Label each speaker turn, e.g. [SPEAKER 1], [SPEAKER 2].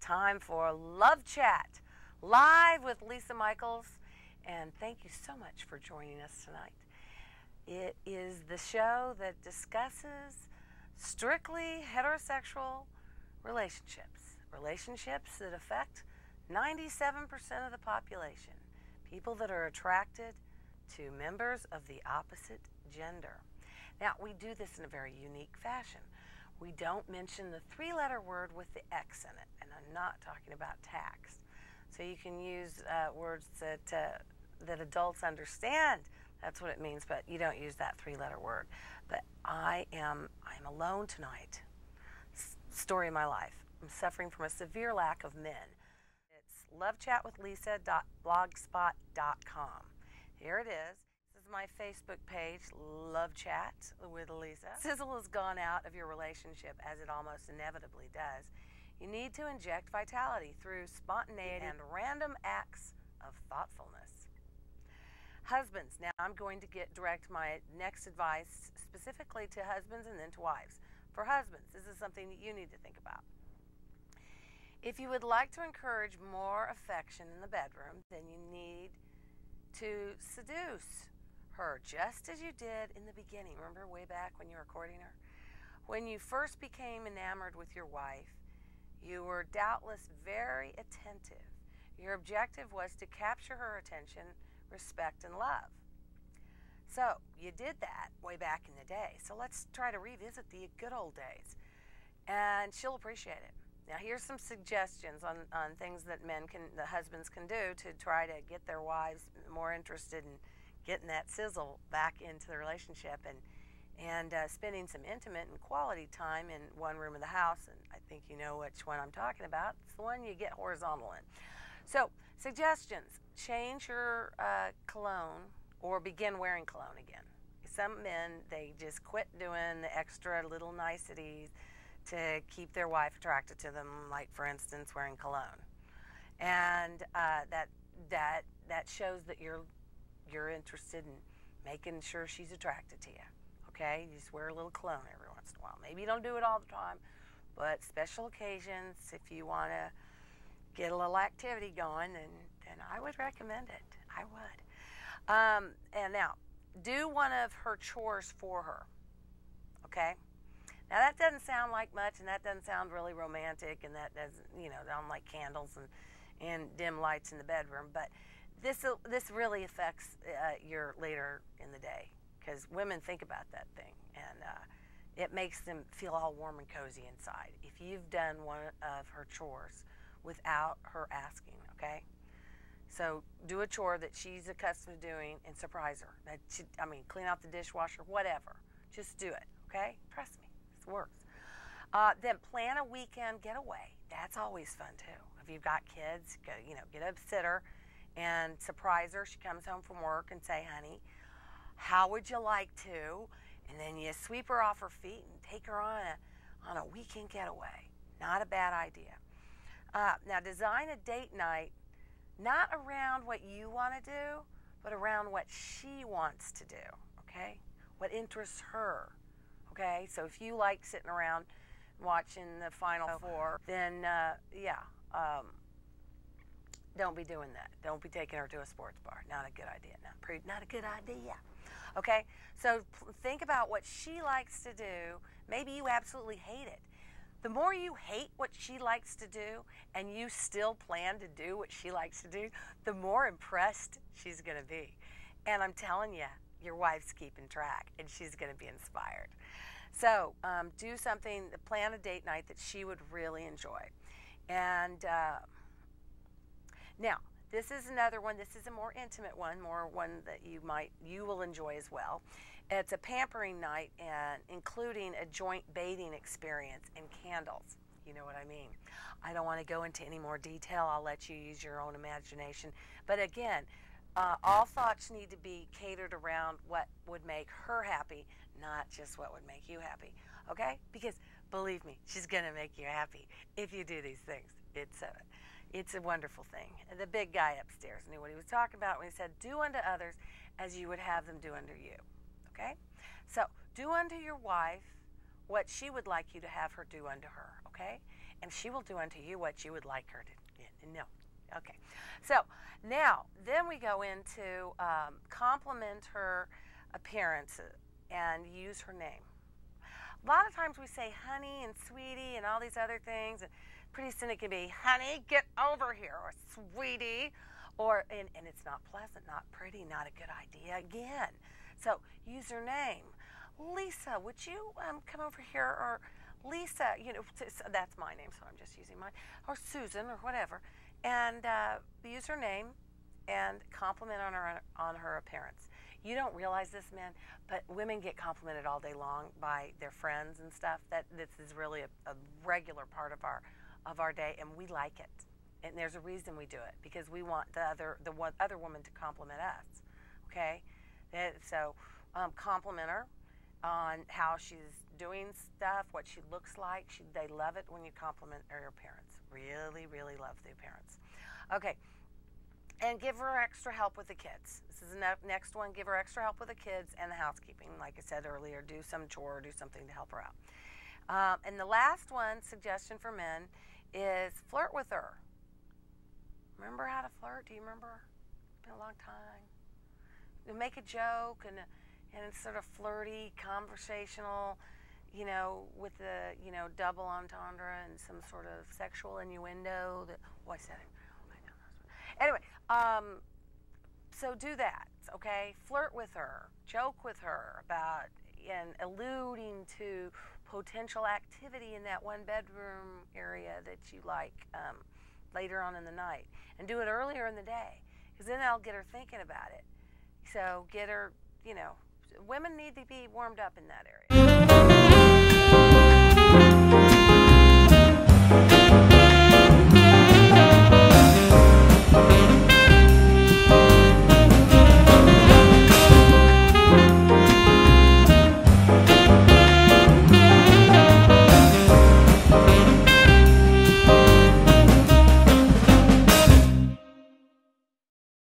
[SPEAKER 1] time for Love Chat, live with Lisa Michaels, and thank you so much for joining us tonight. It is the show that discusses strictly heterosexual relationships, relationships that affect 97% of the population, people that are attracted to members of the opposite gender. Now, we do this in a very unique fashion. We don't mention the three-letter word with the X in it, and I'm not talking about tax. So you can use words that adults understand. That's what it means, but you don't use that three-letter word. But I'm alone tonight. Story of my life. I'm suffering from a severe lack of men. It's lovechatwithlisa.blogspot.com. Here it is. This is my Facebook page, Love Chat with Lisa. Sizzle has gone out of your relationship, as it almost inevitably does. You need to inject vitality through spontaneity and random acts of thoughtfulness. Husbands, now I'm going to direct my next advice specifically to husbands and then to wives. For husbands, this is something that you need to think about. If you would like to encourage more affection in the bedroom, then you need to seduce her just as you did in the beginning. Remember way back when you were courting her? When you first became enamored with your wife, you were doubtless very attentive. Your objective was to capture her attention, respect, and love. So you did that way back in the day. So let's try to revisit the good old days. And she'll appreciate it. Now here's some suggestions on things that the husbands can do to try to get their wives more interested in getting that sizzle back into the relationship and spending some intimate and quality time in one room of the house. And I think you know which one I'm talking about. It's the one you get horizontal in. So suggestions: change your cologne or begin wearing cologne again. Some men, they just quit doing the extra little niceties to keep their wife attracted to them, like for instance wearing cologne, and that shows that you're interested in making sure she's attracted to you. Okay, you just wear a little cologne every once in a while. Maybe you don't do it all the time, but special occasions, if you want to get a little activity going, then I would recommend it. I would. And now, do one of her chores for her. Okay. Now that doesn't sound like much, and that doesn't sound really romantic, and that doesn't, sound like candles and dim lights in the bedroom. But this really affects your later in the day, because women think about that thing, and it makes them feel all warm and cozy inside if you've done one of her chores without her asking. Okay. So do a chore that she's accustomed to doing and surprise her. Clean out the dishwasher, whatever. Just do it. Okay. Trust me. Works. Then plan a weekend getaway. That's always fun too. If you've got kids, get a sitter and surprise her. She comes home from work and say, "Honey, how would you like to?" And then you sweep her off her feet and take her on a weekend getaway. Not a bad idea. Now design a date night not around what you want to do, but around what she wants to do. Okay, what interests her. Okay, so if you like sitting around watching the Final Four, then don't be doing that. Don't be taking her to a sports bar. Not a good idea. Not a good idea. Okay, so think about what she likes to do. Maybe you absolutely hate it. The more you hate what she likes to do and you still plan to do what she likes to do, the more impressed she's going to be. And I'm telling you, your wife's keeping track, and she's going to be inspired. So do something, plan a date night that she would really enjoy. And now, this is another one. This is a more intimate one, more one that you will enjoy as well. It's a pampering night, and including a joint bathing experience and candles. You know what I mean. I don't want to go into any more detail. I'll let you use your own imagination. But again, all thoughts need to be catered around what would make her happy, not just what would make you happy. Okay? Because believe me, she's going to make you happy if you do these things. It's a wonderful thing. The big guy upstairs knew what he was talking about when he said, "Do unto others as you would have them do unto you." Okay? So do unto your wife what she would like you to have her do unto her. Okay? and she will do unto you what you would like her to. No. Okay. So now, then we go into compliment her appearance and use her name. A lot of times we say honey and sweetie and all these other things, and pretty soon it can be honey, get over here, or sweetie, or and it's not pleasant, not pretty, not a good idea again. So use her name. Lisa, would you come over here? Or Lisa, that's my name, so I'm just using mine. Or Susan, or whatever. And use her name and compliment on her appearance. You don't realize this, men, but women get complimented all day long by their friends and stuff. That this is really a regular part of our day, and we like it. And there's a reason we do it, because we want the other woman to compliment us. Okay, so compliment her on how she's doing stuff, what she looks like. They love it when you compliment her appearance. Really, really love the appearance. Okay. And give her extra help with the kids. This is the next one. Give her extra help with the kids and the housekeeping. Like I said earlier, do some chore, do something to help her out. And the last one, suggestion for men, is flirt with her. Remember how to flirt? Do you remember? It's been a long time. You make a joke and it's sort of flirty, conversational, with the, double entendre and some sort of sexual innuendo. I said it. Anyway, so do that, okay? Flirt with her, joke with her about and alluding to potential activity in that one bedroom area that you like later on in the night. And do it earlier in the day, because then that'll get her thinking about it. So get her, women need to be warmed up in that area.